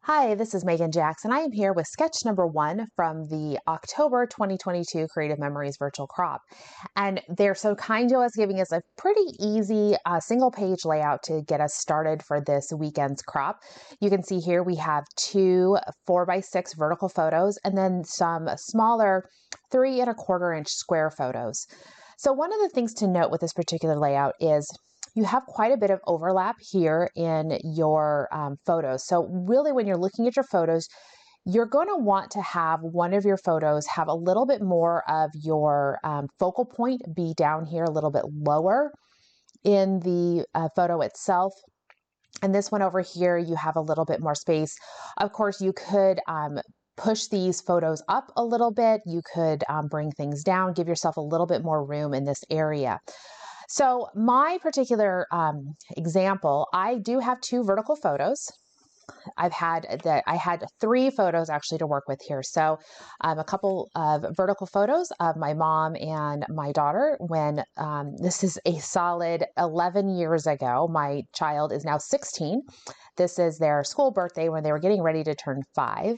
Hi, this is Megan Jackson. I am here with sketch number 1 from the October 2022 Creative Memories Virtual Crop. And they're so kind to us, giving us a pretty easy single page layout to get us started for this weekend's crop. You can see here we have two 4x6 vertical photos and then some smaller 3¼ inch square photos. So one of the things to note with this particular layout is you have quite a bit of overlap here in your photos. So really when you're looking at your photos, you're going to want to have one of your photos have a little bit more of your focal point be down here a little bit lower in the photo itself. And this one over here, you have a little bit more space. Of course, you could push these photos up a little bit. You could bring things down, give yourself a little bit more room in this area. So my particular example, I do have two vertical photos. I had 3 photos actually to work with here. So a couple of vertical photos of my mom and my daughter when this is a solid 11 years ago. My child is now 16. This is their school birthday when they were getting ready to turn 5.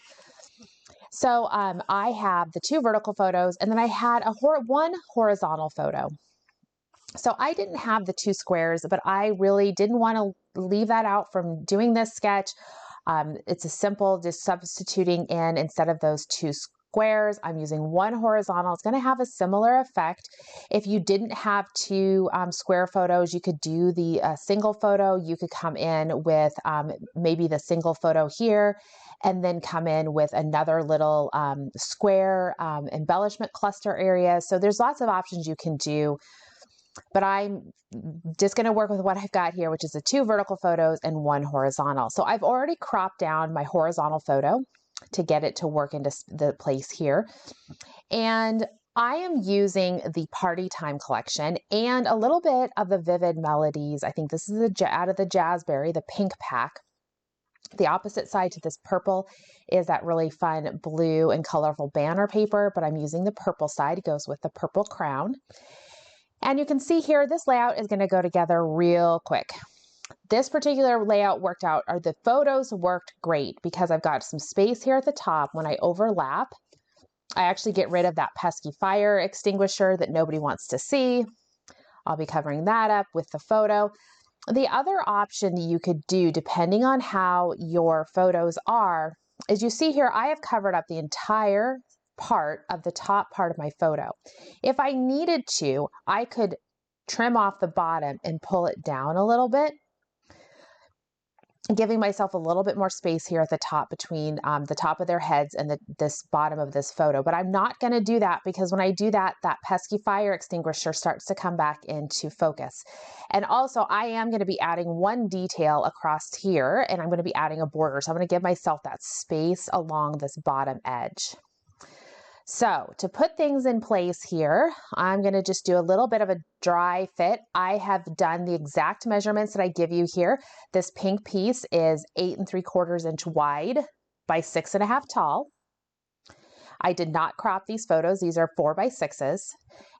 So I have the 2 vertical photos, and then I had one horizontal photo. So I didn't have the 2 squares, but I really didn't want to leave that out from doing this sketch. It's a simple, just substituting in instead of those 2 squares, I'm using one horizontal. It's going to have a similar effect. If you didn't have 2 square photos, you could do the single photo. You could come in with maybe the single photo here, and then come in with another little square embellishment cluster area. So there's lots of options you can do. But I'm just going to work with what I've got here, which is the 2 vertical photos and 1 horizontal. So I've already cropped down my horizontal photo to get it to work into the place here. And I am using the Party Time collection and a little bit of the Vivid Melodies. I think this is out of the Jazzberry, the pink pack. The opposite side to this purple is that really fun blue and colorful banner paper, but I'm using the purple side. It goes with the purple crown. And you can see here, this layout is going to go together real quick. This particular layout worked out, or the photos worked great because I've got some space here at the top. When I overlap, I actually get rid of that pesky fire extinguisher that nobody wants to see. I'll be covering that up with the photo. The other option you could do, depending on how your photos are, is you see here, I have covered up the entire part of the top part of my photo. If I needed to, I could trim off the bottom and pull it down a little bit, giving myself a little bit more space here at the top between the top of their heads and this bottom of this photo. But I'm not going to do that because when I do that, that pesky fire extinguisher starts to come back into focus. And also I am going to be adding one detail across here, and I'm going to be adding a border. So I'm going to give myself that space along this bottom edge. So to put things in place here, I'm going to just do a little bit of a dry fit. I have done the exact measurements that I give you here. This pink piece is 8¾ inch wide by 6½ tall. I did not crop these photos. These are 4x6s.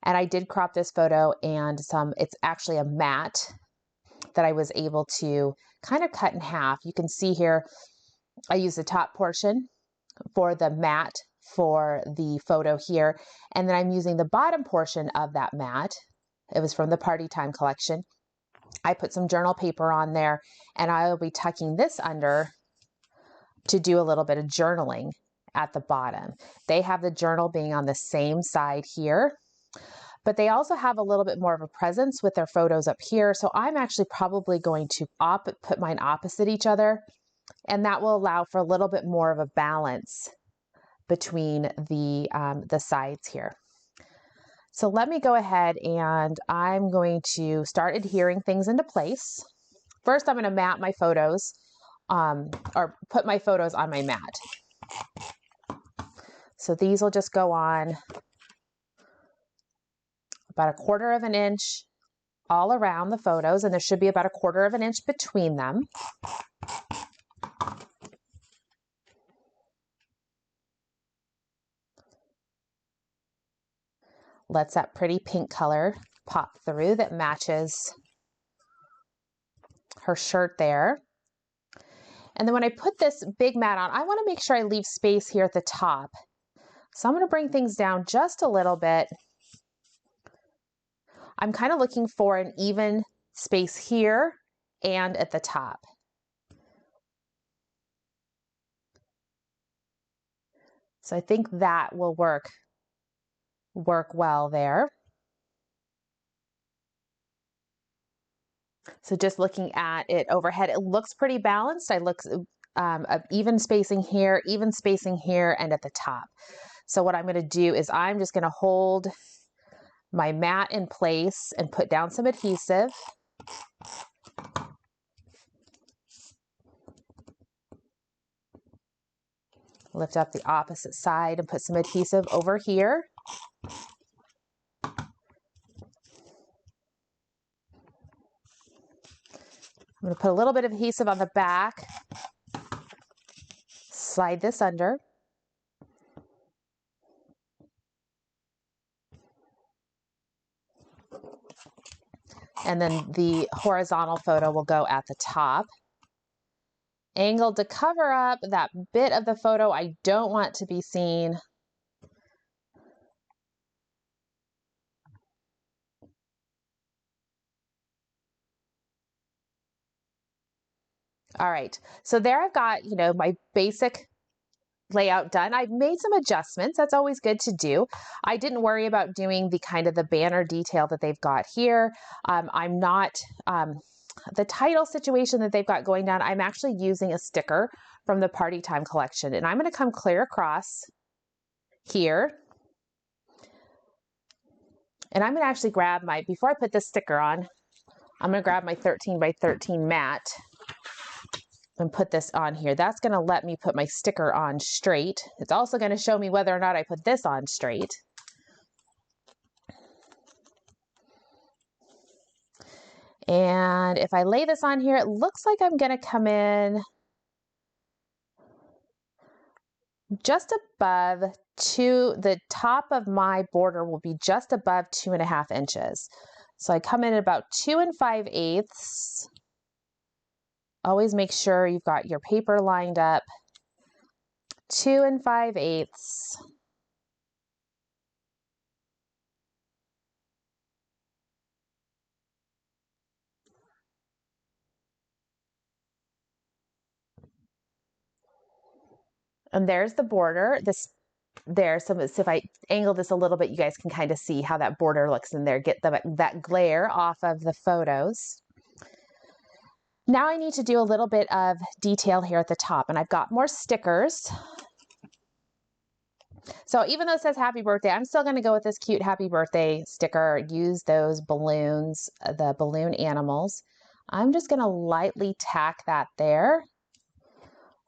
And I did crop this photo and it's actually a mat that I was able to kind of cut in half. You can see here, I use the top portion for the mat for the photo here, and then I'm using the bottom portion of that mat. It was from the Party Time collection. I put some journal paper on there, and I'll be tucking this under to do a little bit of journaling at the bottom. They have the journal being on the same side here, but they also have a little bit more of a presence with their photos up here. So I'm actually probably going to put mine opposite each other, and that will allow for a little bit more of a balance between the sides here. So let me go ahead and I'm going to start adhering things into place. First, I'm going to mat my photos or put my photos on my mat. So these will just go on about 1/4 inch all around the photos, and there should be about 1/4 inch between them. Lets that pretty pink color pop through that matches her shirt there. And then when I put this big mat on, I want to make sure I leave space here at the top. So I'm going to bring things down just a little bit. I'm kind of looking for an even space here and at the top. So I think that will work well there. So just looking at it overhead, it looks pretty balanced. I look even spacing here, and at the top. So what I'm going to do is I'm just going to hold my mat in place and put down some adhesive. Lift up the opposite side and put some adhesive over here. I'm going to put a little bit of adhesive on the back. Slide this under. And then the horizontal photo will go at the top. Angled to cover up that bit of the photo I don't want to be seen. All right, so there I've got, my basic layout done. I've made some adjustments. That's always good to do. I didn't worry about doing the kind of the banner detail that they've got here. I'm not, the title situation that they've got going down, I'm actually using a sticker from the Party Time collection, and I'm going to come clear across here. And I'm going to actually grab before I put this sticker on, I'm going to grab my 13 by 13 mat and put this on here. That's going to let me put my sticker on straight. It's also going to show me whether or not I put this on straight. And if I lay this on here, it looks like I'm going to come in just above the top of my border will be just above 2.5 inches. So I come in at about 2 5/8. Always make sure you've got your paper lined up. 2 5/8. And there's the border. So if I angle this a little bit, you guys can kind of see how that border looks in there. Get that glare off of the photos. Now I need to do a little bit of detail here at the top, and I've got more stickers. So even though it says happy birthday, I'm still going to go with this cute happy birthday sticker. Use those balloons, the balloon animals. I'm just going to lightly tack that there.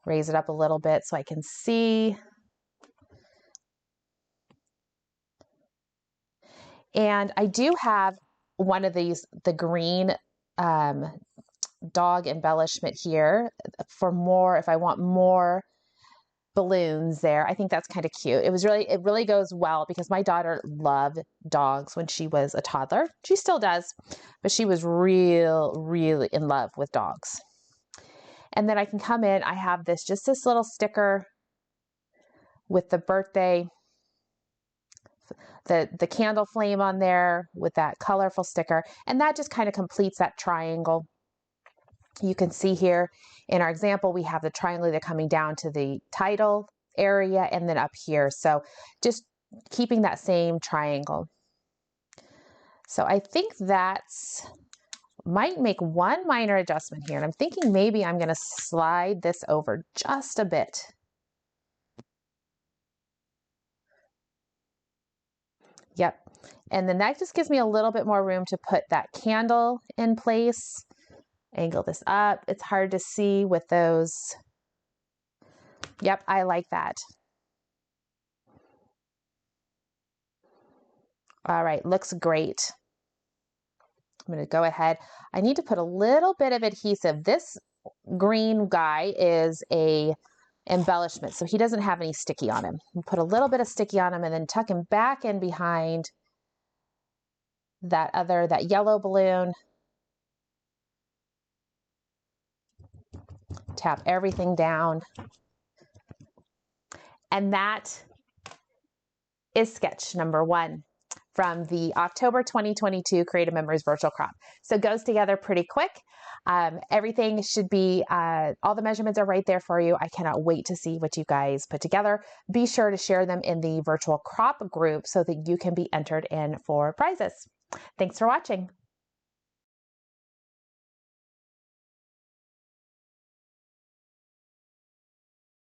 Raise it up a little bit so I can see. And I do have one of these, the green dog embellishment here for more, if I want more balloons there. I think that's kind of cute. It really goes well because my daughter loved dogs when she was a toddler. She still does, but she was really in love with dogs. And then I can come in, I have just this little sticker with the birthday, the candle flame on there with that colorful sticker. And that just kind of completes that triangle. You can see here in our example, we have the triangle that coming down to the title area and then up here. So just keeping that same triangle. So I think might make one minor adjustment here. And I'm thinking maybe I'm going to slide this over just a bit. Yep. And then that just gives me a little bit more room to put that candle in place. Angle this up. It's hard to see with those. Yep, I like that. All right, looks great. I'm going to go ahead. I need to put a little bit of adhesive. This green guy is a embellishment, so he doesn't have any sticky on him. Put a little bit of sticky on him and then tuck him back in behind that yellow balloon. tap everything down. And that is sketch number 1 from the October 2022 Creative Memories Virtual Crop. So it goes together pretty quick. Everything should be, all the measurements are right there for you. I cannot wait to see what you guys put together. Be sure to share them in the virtual crop group so that you can be entered in for prizes. Thanks for watching.